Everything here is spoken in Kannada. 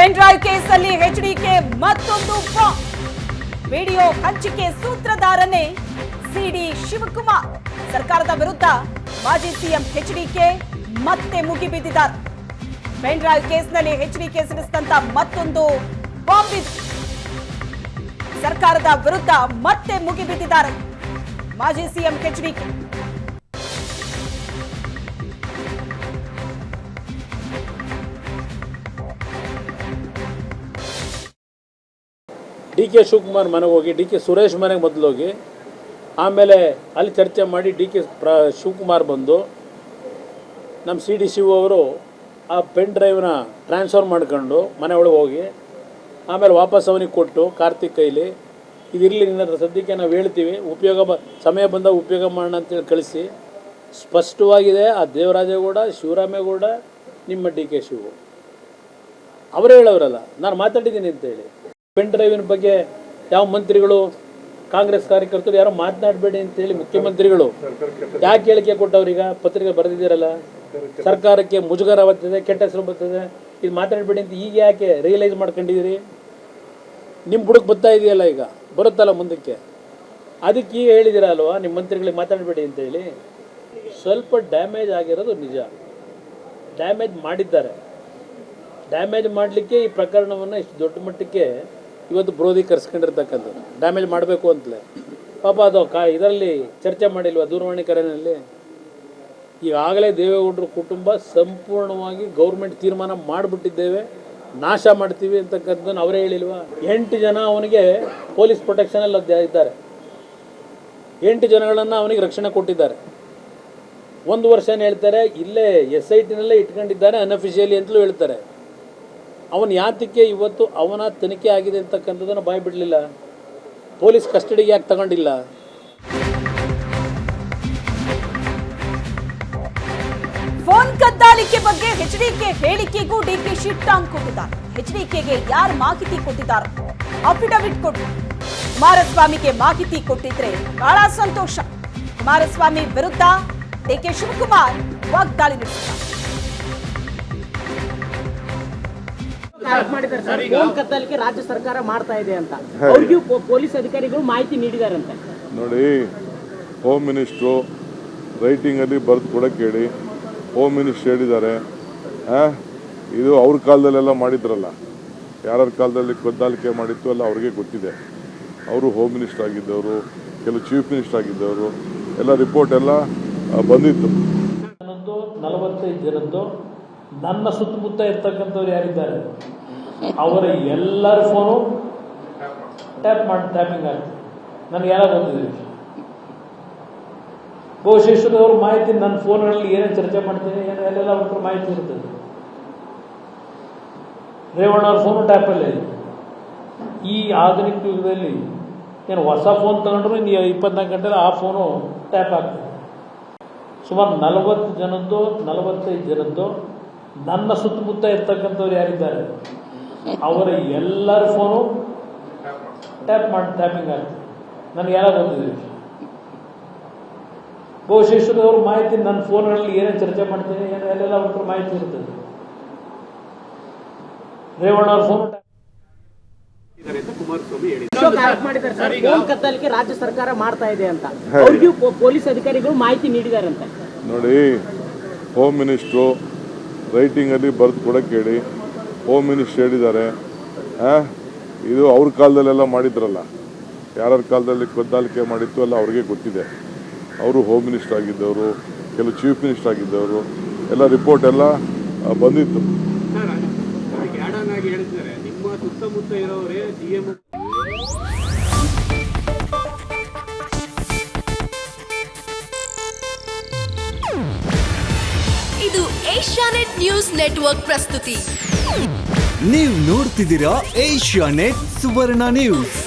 ಪೆನ್ ಡ್ರೈವ್ ಕೇಸಲ್ಲಿ ಎಚ್ಡಿಕೆ ಮತ್ತೊಂದು ಬಾಂಬ್. ವಿಡಿಯೋ ಹಂಚಿಕೆ ಸೂತ್ರಧಾರನೇ ಸಿಡಿ ಶಿವಕುಮಾರ್. ಸರ್ಕಾರದ ವಿರುದ್ಧ ಮಾಜಿ ಸಿಎಂ ಎಚ್ಡಿಕೆ ಮತ್ತೆ ಮುಗಿಬಿದ್ದಿದ್ದಾರೆ. ಪೆನ್ ಡ್ರೈವ್ ಕೇಸ್ನಲ್ಲಿ ಎಚ್ಡಿಕೆ ಸಿಡಿಸಿದಂತ ಮತ್ತೊಂದು ಬಾಂಬ್ ಇದು. ಸರ್ಕಾರದ ವಿರುದ್ಧ ಮತ್ತೆ ಮುಗಿಬಿದ್ದಿದ್ದಾರೆ ಮಾಜಿ CM HDK. D K Shivakumar ಮನೆಗೆ ಹೋಗಿ ಡಿ ಕೆ ಸುರೇಶ್ ಮನೆಗೆ ಮೊದಲು ಹೋಗಿ ಆಮೇಲೆ ಅಲ್ಲಿ ಚರ್ಚೆ ಮಾಡಿ ಡಿ ಕೆ ಶಿವಕುಮಾರ್ ಬಂದು ನಮ್ಮ ಸಿ ಡಿ ಶಿವ ಅವರು ಆ ಪೆನ್ ಡ್ರೈವ್ನ ಟ್ರಾನ್ಸ್ಫರ್ ಮಾಡ್ಕೊಂಡು ಮನೆ ಒಳಗೆ ಹೋಗಿ ಆಮೇಲೆ ವಾಪಸ್ ಅವನಿಗೆ ಕೊಟ್ಟು ಕಾರ್ತಿಕ್ ಕೈಲಿ ಇದಿರಲಿ ನಿನ್ನ ಸದ್ಯಕ್ಕೆ ನಾವು ಹೇಳ್ತೀವಿ ಸಮಯ ಬಂದಾಗ ಉಪಯೋಗ ಮಾಡೋಣ ಅಂತೇಳಿ ಕಳಿಸಿ ಸ್ಪಷ್ಟವಾಗಿದೆ. ಆ ದೇವರಾಜೇಗೌಡ ಶಿವರಾಮೇಗೌಡ ನಿಮ್ಮ ಡಿ ಕೆ ಶಿವ ಅವರೇ ಹೇಳೋರಲ್ಲ, ನಾನು ಮಾತಾಡಿದ್ದೀನಿ ಅಂತೇಳಿ. ಪೆನ್ ಡ್ರೈವಿನ ಬಗ್ಗೆ ಯಾವ ಮಂತ್ರಿಗಳು ಕಾಂಗ್ರೆಸ್ ಕಾರ್ಯಕರ್ತರು ಯಾರೋ ಮಾತನಾಡಬೇಡಿ ಅಂತೇಳಿ ಮುಖ್ಯಮಂತ್ರಿಗಳು ಯಾಕೆ ಹೇಳಿಕೆ ಕೊಟ್ಟವ್ರೀಗ ಪತ್ರಿಕೆ ಬರೆದಿದ್ದೀರಲ್ಲ, ಸರ್ಕಾರಕ್ಕೆ ಮುಜುಗರ ಬರ್ತದೆ, ಕೆಟ್ಟ ಹೆಸರು ಬರ್ತದೆ, ಇದು ಮಾತಾಡಬೇಡಿ ಅಂತ ಈಗ ಯಾಕೆ ರಿಯಲೈಸ್ ಮಾಡ್ಕೊಂಡಿದ್ದೀರಿ? ನಿಮ್ಮ ಬುಡಕ್ಕೆ ಬರ್ತಾ ಇದೆಯಲ್ಲ, ಈಗ ಬರುತ್ತಲ್ಲ ಮುಂದಕ್ಕೆ, ಅದಕ್ಕೆ ಈಗ ಹೇಳಿದಿರ ಅಲ್ವಾ ನಿಮ್ಮ ಮಂತ್ರಿಗಳಿಗೆ ಮಾತಾಡಬೇಡಿ ಅಂತೇಳಿ. ಸ್ವಲ್ಪ ಡ್ಯಾಮೇಜ್ ಆಗಿರೋದು ನಿಜ, ಡ್ಯಾಮೇಜ್ ಮಾಡಿದ್ದಾರೆ. ಡ್ಯಾಮೇಜ್ ಮಾಡಲಿಕ್ಕೆ ಈ ಪ್ರಕರಣವನ್ನು ಇಷ್ಟು ದೊಡ್ಡ ಮಟ್ಟಕ್ಕೆ ಇವತ್ತು ಬ್ರೋದಿ ಕರೆಸ್ಕೊಂಡಿರ್ತಕ್ಕಂಥದ್ದು. ಡ್ಯಾಮೇಜ್ ಮಾಡಬೇಕು ಅಂತಲೇ ಪಾಪ ಅದು ಇದರಲ್ಲಿ ಚರ್ಚೆ ಮಾಡಿಲ್ವ ದೂರವಾಣಿ ಕರೆಯಲ್ಲಿ. ಈಗಾಗಲೇ ದೇವೇಗೌಡರ ಕುಟುಂಬ ಸಂಪೂರ್ಣವಾಗಿ ಗೌರ್ಮೆಂಟ್ ತೀರ್ಮಾನ ಮಾಡಿಬಿಟ್ಟಿದ್ದೇವೆ, ನಾಶ ಮಾಡ್ತೀವಿ ಅಂತಕ್ಕಂಥದ್ದನ್ನು ಅವರೇ ಹೇಳಿಲ್ವಾ? 8 ಜನ ಅವನಿಗೆ ಪೊಲೀಸ್ ಪ್ರೊಟೆಕ್ಷನಲ್ಲಿ ಇದ್ದಾರೆ, 8 ಜನಗಳನ್ನು ಅವನಿಗೆ ರಕ್ಷಣೆ ಕೊಟ್ಟಿದ್ದಾರೆ. 1 ವರ್ಷ ಹೇಳ್ತಾರೆ, ಇಲ್ಲೇ SITನಲ್ಲೇ ಇಟ್ಕೊಂಡಿದ್ದಾರೆ ಅನ್ಅಫಿಷಿಯಲಿ ಅಂತಲೂ ಹೇಳ್ತಾರೆ. ಅವನು ಯಾತಕ್ಕೆ ಇವತ್ತು ಅವನ ತನಿಖೆ ಆಗಿದೆ ಅಂತಕ್ಕಂಥದ್ದನ್ನು ಬಾಯಿ ಬಿಡಲಿಲ್ಲ? ಪೊಲೀಸ್ ಕಸ್ಟಡಿಗೆ ಯಾಕೆ ತಗೊಂಡಿಲ್ಲ? ಫೋನ್ ಕದ್ದಾಲಿಕೆ ಬಗ್ಗೆ ಎಚ್ಡಿಕೆ ಹೇಳಿಕೆಗೂ ಡಿಕೆಶಿ ಟಾಂಗ್ ಕೊಟ್ಟಿದ್ದಾರೆ. ಎಚ್ಡಿಕೆಗೆ ಯಾರು ಮಾಹಿತಿ ಕೊಟ್ಟಿದ್ದಾರೆ? ಅಫಿಡವಿಟ್ ಕೊಟ್ಟು ಕುಮಾರಸ್ವಾಮಿಗೆ ಮಾಹಿತಿ ಕೊಟ್ಟಿದ್ರೆ ಬಹಳ ಸಂತೋಷ. ಕುಮಾರಸ್ವಾಮಿ ವಿರುದ್ಧ ಡಿಕೆ ಶಿವಕುಮಾರ್ ವಾಗ್ದಾಳಿ ನಡೆಸಿದ್ದಾರೆ. ಫೋನ್ ಕದ್ದಾಲಿಕೆ ರಾಜ್ಯ ಸರ್ಕಾರ ಮಾಡ್ತಾ ಇದೆ ಅಂತ ಅವ್ರಿಗೂ ಪೊಲೀಸ್ ಅಧಿಕಾರಿಗಳು ಮಾಹಿತಿ ನೀಡಿದಾರಂತೆ. ನೋಡಿ, ಹೋಮ್ ಮಿನಿಸ್ಟ್ರು ರೈಟಿಂಗಲ್ಲಿ ಬರೆದು ಕೊಡಕ್ಕೆ ಹೇಳಿ ಹೋಮ್ ಮಿನಿಸ್ಟ್ರು ಹೇಳಿದ್ದಾರೆ. ಇದು ಅವ್ರ ಕಾಲದಲ್ಲೆಲ್ಲ ಮಾಡಿದ್ರಲ್ಲ, ಯಾರ್ಯಾರ ಕಾಲದಲ್ಲಿ ಕದ್ದಾಲಿಕೆ ಮಾಡಿತ್ತು ಅಲ್ಲ ಅವ್ರಿಗೆ ಗೊತ್ತಿದೆ. ಅವರು ಹೋಮ್ ಮಿನಿಸ್ಟರ್ ಆಗಿದ್ದವರು, ಕೆಲವು ಚೀಫ್ ಮಿನಿಸ್ಟರ್ ಆಗಿದ್ದವರು, ಎಲ್ಲ ರಿಪೋರ್ಟ್ ಎಲ್ಲ ಬಂದಿತ್ತು. 45 ಜನದ್ದು ನನ್ನ ಸುತ್ತಮುತ್ತ ಇರ್ತಕ್ಕಂಥವ್ರು ಯಾರಿದ್ದಾರೆ ಅವರ ಎಲ್ಲರ ಫೋನು ಟ್ಯಾಪಿಂಗ್ ಆಗ್ತದೆ. ನನಗೆ ಯಾರು ಬಂದಿದ್ದೀವಿ ಬಹುಶೇಷದವ್ರ ಮಾಹಿತಿ ನನ್ನ ಫೋನ್ಗಳಲ್ಲಿ ಏನೇನು ಚರ್ಚೆ ಮಾಡ್ತೀನಿ ಎಲ್ಲೆಲ್ಲ ಅವ್ರ ಮಾಹಿತಿ ಇರ್ತದೆ. ರೇವಣ್ಣ ಅವ್ರ ಫೋನು ಟ್ಯಾಪಲ್ಲೇ. ಈ ಆಧುನಿಕ ಯುಗದಲ್ಲಿ ಏನು ಹೊಸ ಫೋನ್ ತಗೊಂಡ್ರು ಇನ್ನು 24 ಗಂಟೆಲಿ ಆ ಫೋನು ಟ್ಯಾಪ್ ಆಗ್ತದೆ. ಸುಮಾರು 45 ಜನದ್ದು ನನ್ನ ಸುತ್ತಮುತ್ತ ಇರ್ತಕ್ಕಂಥವ್ರು ಯಾರಿದ್ದಾರೆ ಅವರ ಎಲ್ಲರ ಫೋನು ಟ್ಯಾಪಿಂಗ್ ಆಗ್ತದೆ. ನನಗೆ ಯಾರು ಬಂದಿದ್ದೀವಿ ಬಹುಶೇಷದವ್ರ ಮಾಹಿತಿ ನನ್ನ ಫೋನ್ಗಳಲ್ಲಿ ಏನೇನು ಚರ್ಚೆ ಮಾಡ್ತೀನಿ ಎಲ್ಲೆಲ್ಲ ಅವ್ರ ಮಾಹಿತಿ ಇರ್ತದೆ. ರೇವಣ್ಣ ಅವ್ರ ಫೋನು ಫೋನ್ ಕದ್ದಾಲಿಕೆ ರಾಜ್ಯ ಸರ್ಕಾರ ಮಾಡ್ತಾ ಇದೆ ಅಂತ ಅವ್ರಿಗೂ ಪೊಲೀಸ್ ಅಧಿಕಾರಿಗಳು ಮಾಹಿತಿ ನೀಡಿದಾರಂತೆ. ನೋಡಿ, ಹೋಮ್ ಮಿನಿಸ್ಟ್ರು ರೈಟಿಂಗಲ್ಲಿ ಬರೆದು ಕೊಡಕ್ಕೆ ಹೇಳಿ ಹೋಮ್ ಮಿನಿಸ್ಟ್ರು ಹೇಳಿದ್ದಾರೆ. ಇದು ಅವ್ರ ಕಾಲದಲ್ಲೆಲ್ಲ ಮಾಡಿದ್ರಲ್ಲ, ಯಾರ್ಯಾರ ಕಾಲದಲ್ಲಿ ಕದ್ದಾಲಿಕೆ ಮಾಡಿತ್ತು ಅಲ್ಲ ಅವ್ರಿಗೆ ಗೊತ್ತಿದೆ. ಅವರು ಹೋಮ್ ಮಿನಿಸ್ಟರ್ ಆಗಿದ್ದವರು, ಕೆಲವು ಚೀಫ್ ಮಿನಿಸ್ಟರ್ ಆಗಿದ್ದವರು, ಎಲ್ಲ ರಿಪೋರ್ಟ್ ಎಲ್ಲ ಬಂದಿತ್ತು. ನಿಮ್ಮ ಸುತ್ತಮುತ್ತ ಇರೋರೇ GM. ಇದು ಏಷ್ಯಾನೆಟ್ ನ್ಯೂಸ್ ನೆಟ್ವರ್ಕ್ ಪ್ರಸ್ತುತಿ. ನೀವು ನೋಡ್ತಿದ್ದೀರಾ ಏಷ್ಯಾನೆಟ್ ಸುವರ್ಣ ನ್ಯೂಸ್.